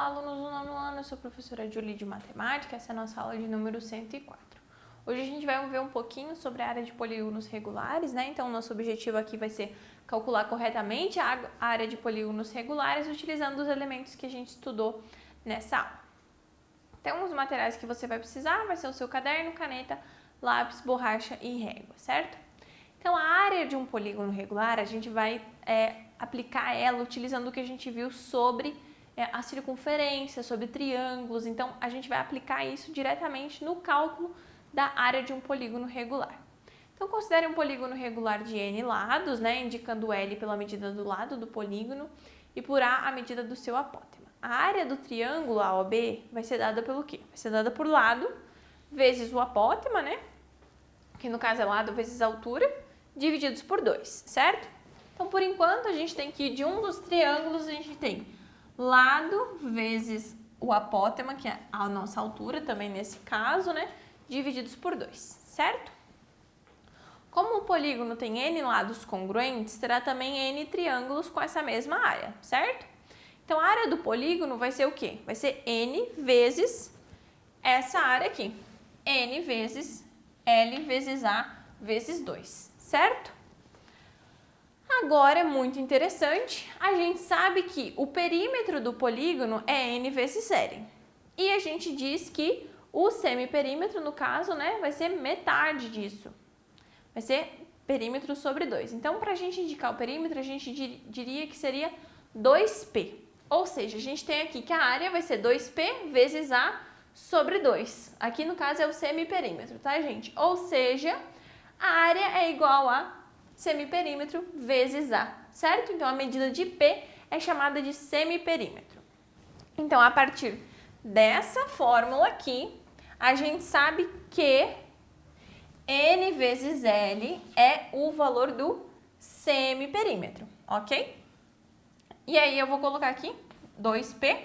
Olá, alunos do nono ano, eu sou a professora Julie de Matemática, essa é a nossa aula de número 104. Hoje a gente vai ver um pouquinho sobre a área de polígonos regulares, né? Então, nosso objetivo aqui vai ser calcular corretamente a área de polígonos regulares utilizando os elementos que a gente estudou nessa aula. Então, os materiais que você vai precisar vai ser o seu caderno, caneta, lápis, borracha e régua, certo? Então, a área de um polígono regular, a gente vai aplicar ela utilizando o que a gente viu sobre a circunferência, sobre triângulos. Então, a gente vai aplicar isso diretamente no cálculo da área de um polígono regular. Então, considere um polígono regular de n lados, né, indicando L pela medida do lado do polígono e por A a medida do seu apótema. A área do triângulo AOB vai ser dada pelo quê? Vai ser dada por lado vezes o apótema, né, que no caso é lado vezes altura, divididos por 2, certo? Então, por enquanto, a gente tem que de um dos triângulos a gente tem lado vezes o apótema, que é a nossa altura também nesse caso, né, divididos por 2, certo? Como o polígono tem n lados congruentes, terá também n triângulos com essa mesma área, certo? Então, a área do polígono vai ser o quê? Vai ser n vezes essa área aqui, n vezes L vezes A vezes 2, certo? Agora, é muito interessante, a gente sabe que o perímetro do polígono é n vezes L. E a gente diz que o semiperímetro, no caso, né, vai ser metade disso. Vai ser perímetro sobre 2. Então, para a gente indicar o perímetro, a gente diria que seria 2P. Ou seja, a gente tem aqui que a área vai ser 2P vezes A sobre 2. Aqui, no caso, é o semiperímetro, tá, gente? Ou seja, a área é igual a semiperímetro vezes A, certo? Então, a medida de P é chamada de semiperímetro. Então, a partir dessa fórmula aqui, a gente sabe que N vezes L é o valor do semiperímetro, ok? E aí, eu vou colocar aqui 2P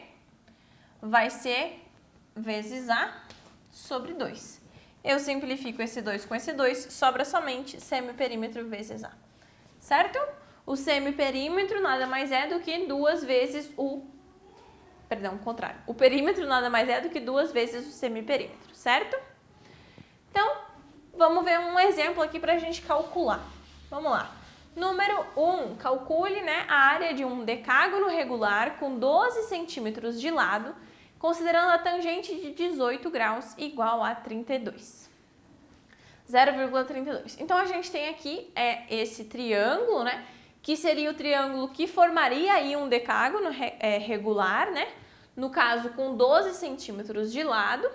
vai ser vezes A sobre 2. Eu simplifico esse 2 com esse 2, sobra somente semiperímetro vezes A, certo? O semiperímetro nada mais é do que 2 vezes o... Perdão, o contrário. O perímetro nada mais é do que 2 vezes o semiperímetro, certo? Então, vamos ver um exemplo aqui para a gente calcular. Vamos lá. Número 1, calcule, né, a área de um decágono regular com 12 centímetros de lado, considerando a tangente de 18 graus igual a 32. 0,32. Então, a gente tem aqui esse triângulo, né? Que seria o triângulo que formaria aí um decágono regular, né? No caso, com 12 centímetros de lado.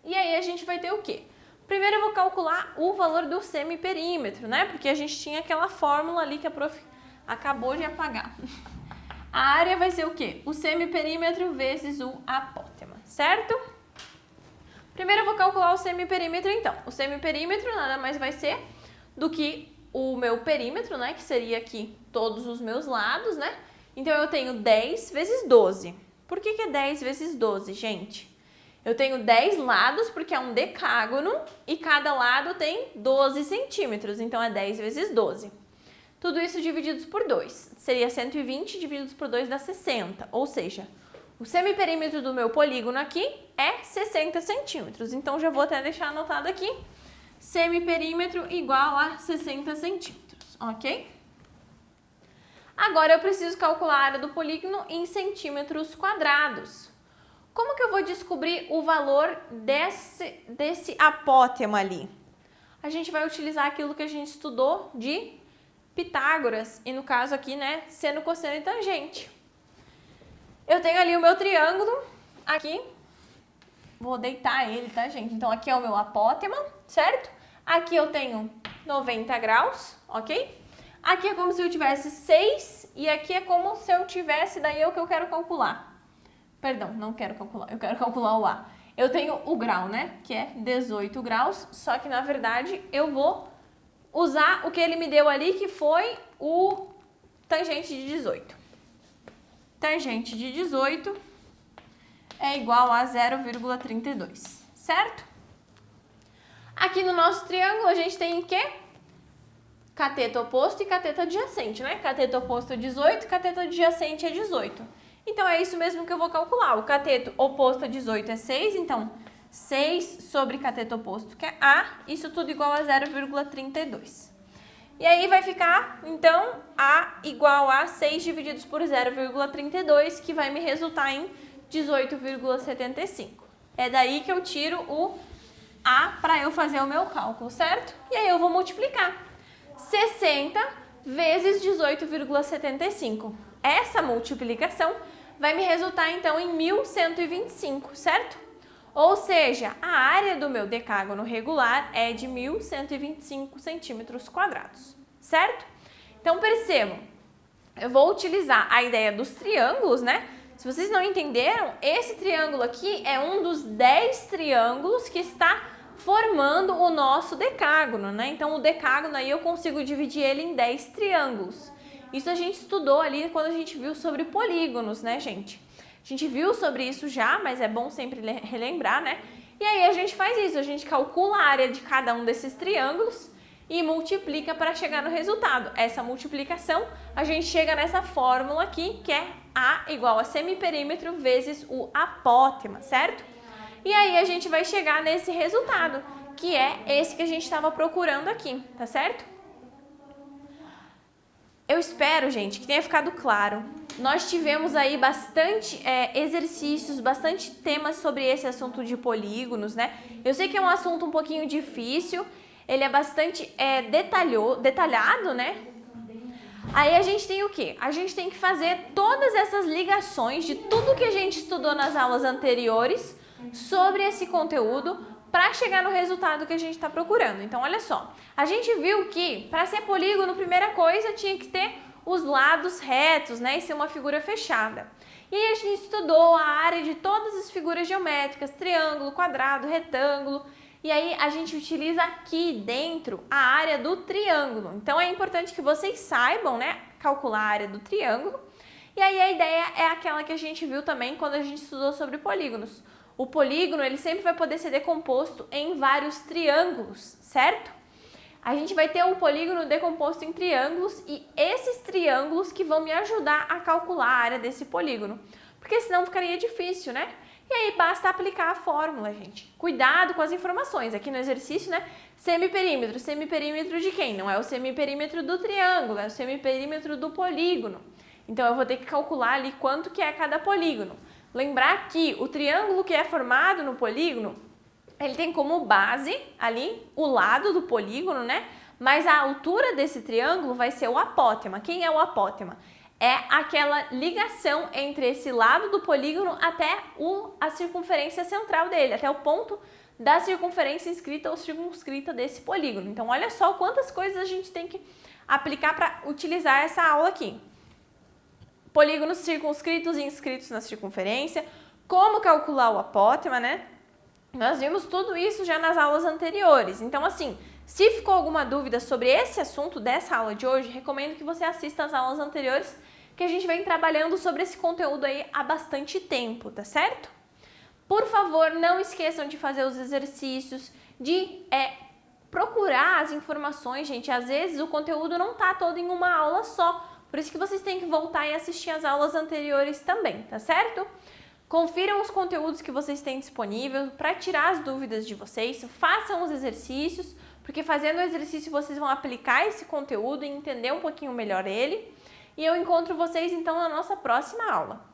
E aí, a gente vai ter o quê? Primeiro, eu vou calcular o valor do semiperímetro, né? Porque a gente tinha aquela fórmula ali que a prof acabou de apagar. A área vai ser o quê? O semiperímetro vezes o apótema, certo? Primeiro eu vou calcular o semiperímetro, então. O semiperímetro nada mais vai ser do que o meu perímetro, né? Que seria aqui todos os meus lados, né? Então, eu tenho 10 vezes 12. Por que é 10 vezes 12, gente? Eu tenho 10 lados porque é um decágono e cada lado tem 12 centímetros. Então, é 10 vezes 12. Tudo isso divididos por 2. Seria 120 divididos por 2 dá 60. Ou seja, o semiperímetro do meu polígono aqui é 60 centímetros. Então, já vou até deixar anotado aqui. Semiperímetro igual a 60 centímetros, ok? Agora, eu preciso calcular a área do polígono em centímetros quadrados. Como que eu vou descobrir o valor desse apótema ali? A gente vai utilizar aquilo que a gente estudou de Pitágoras, e no caso aqui, né, seno, cosseno e tangente. Eu tenho ali o meu triângulo, aqui, vou deitar ele, tá, gente? Então, aqui é o meu apótema, certo? Aqui eu tenho 90 graus, ok? Aqui é como se eu tivesse 6, e aqui é como se eu tivesse, daí é o que eu quero calcular. Perdão, não quero calcular, eu quero calcular o A. Eu tenho o grau, né, que é 18 graus, só que, na verdade, eu vou usar o que ele me deu ali, que foi o tangente de 18. Tangente de 18 é igual a 0,32, certo? Aqui no nosso triângulo, a gente tem o quê? Cateto oposto e cateto adjacente, né? Cateto oposto é 18, cateto adjacente é 18. Então, é isso mesmo que eu vou calcular. O cateto oposto a 18 é 6, então 6 sobre cateto oposto, que é A, isso tudo igual a 0,32. E aí vai ficar, então, A igual a 6 divididos por 0,32, que vai me resultar em 18,75. É daí que eu tiro o A para eu fazer o meu cálculo, certo? E aí eu vou multiplicar. 60 vezes 18,75. Essa multiplicação vai me resultar, então, em 1.125, certo? Ou seja, a área do meu decágono regular é de 1.125 centímetros quadrados, certo? Então, percebam, eu vou utilizar a ideia dos triângulos, né? Se vocês não entenderam, esse triângulo aqui é um dos 10 triângulos que está formando o nosso decágono, né? Então, o decágono aí eu consigo dividir ele em 10 triângulos. Isso a gente estudou ali quando a gente viu sobre polígonos, né, gente? A gente viu sobre isso já, mas é bom sempre relembrar, né? E aí a gente faz isso, a gente calcula a área de cada um desses triângulos e multiplica para chegar no resultado. Essa multiplicação, a gente chega nessa fórmula aqui, que é A igual a semiperímetro vezes o apótema, certo? E aí a gente vai chegar nesse resultado, que é esse que a gente estava procurando aqui, tá certo? Eu espero, gente, que tenha ficado claro. Nós tivemos aí bastante exercícios, bastante temas sobre esse assunto de polígonos, né? Eu sei que é um assunto um pouquinho difícil, ele é bastante detalhado, né? Aí a gente tem o quê? A gente tem que fazer todas essas ligações de tudo que a gente estudou nas aulas anteriores sobre esse conteúdo para chegar no resultado que a gente está procurando. Então, olha só, a gente viu que para ser polígono, primeira coisa, tinha que ter os lados retos, né, e ser uma figura fechada. E aí a gente estudou a área de todas as figuras geométricas, triângulo, quadrado, retângulo, e aí a gente utiliza aqui dentro a área do triângulo. Então, é importante que vocês saibam, né, calcular a área do triângulo. E aí a ideia é aquela que a gente viu também quando a gente estudou sobre polígonos. O polígono, ele sempre vai poder ser decomposto em vários triângulos, certo? A gente vai ter um polígono decomposto em triângulos e esses triângulos que vão me ajudar a calcular a área desse polígono, porque senão ficaria difícil, né? E aí basta aplicar a fórmula, gente. Cuidado com as informações. Aqui no exercício, né? Semiperímetro. Semiperímetro de quem? Não é o semiperímetro do triângulo, é o semiperímetro do polígono. Então, eu vou ter que calcular ali quanto que é cada polígono. Lembrar que o triângulo que é formado no polígono, ele tem como base ali o lado do polígono, né? Mas a altura desse triângulo vai ser o apótema. Quem é o apótema? É aquela ligação entre esse lado do polígono até a circunferência central dele, até o ponto da circunferência inscrita ou circunscrita desse polígono. Então, olha só quantas coisas a gente tem que aplicar para utilizar essa aula aqui. Polígonos circunscritos e inscritos na circunferência, como calcular o apótema, né? Nós vimos tudo isso já nas aulas anteriores. Então, assim, se ficou alguma dúvida sobre esse assunto dessa aula de hoje, recomendo que você assista às aulas anteriores, que a gente vem trabalhando sobre esse conteúdo aí há bastante tempo, tá certo? Por favor, não esqueçam de fazer os exercícios, de procurar as informações, gente. Às vezes o conteúdo não tá todo em uma aula só. Por isso que vocês têm que voltar e assistir as aulas anteriores também, tá certo? Confiram os conteúdos que vocês têm disponível para tirar as dúvidas de vocês, façam os exercícios, porque fazendo o exercício vocês vão aplicar esse conteúdo e entender um pouquinho melhor ele. E eu encontro vocês então na nossa próxima aula.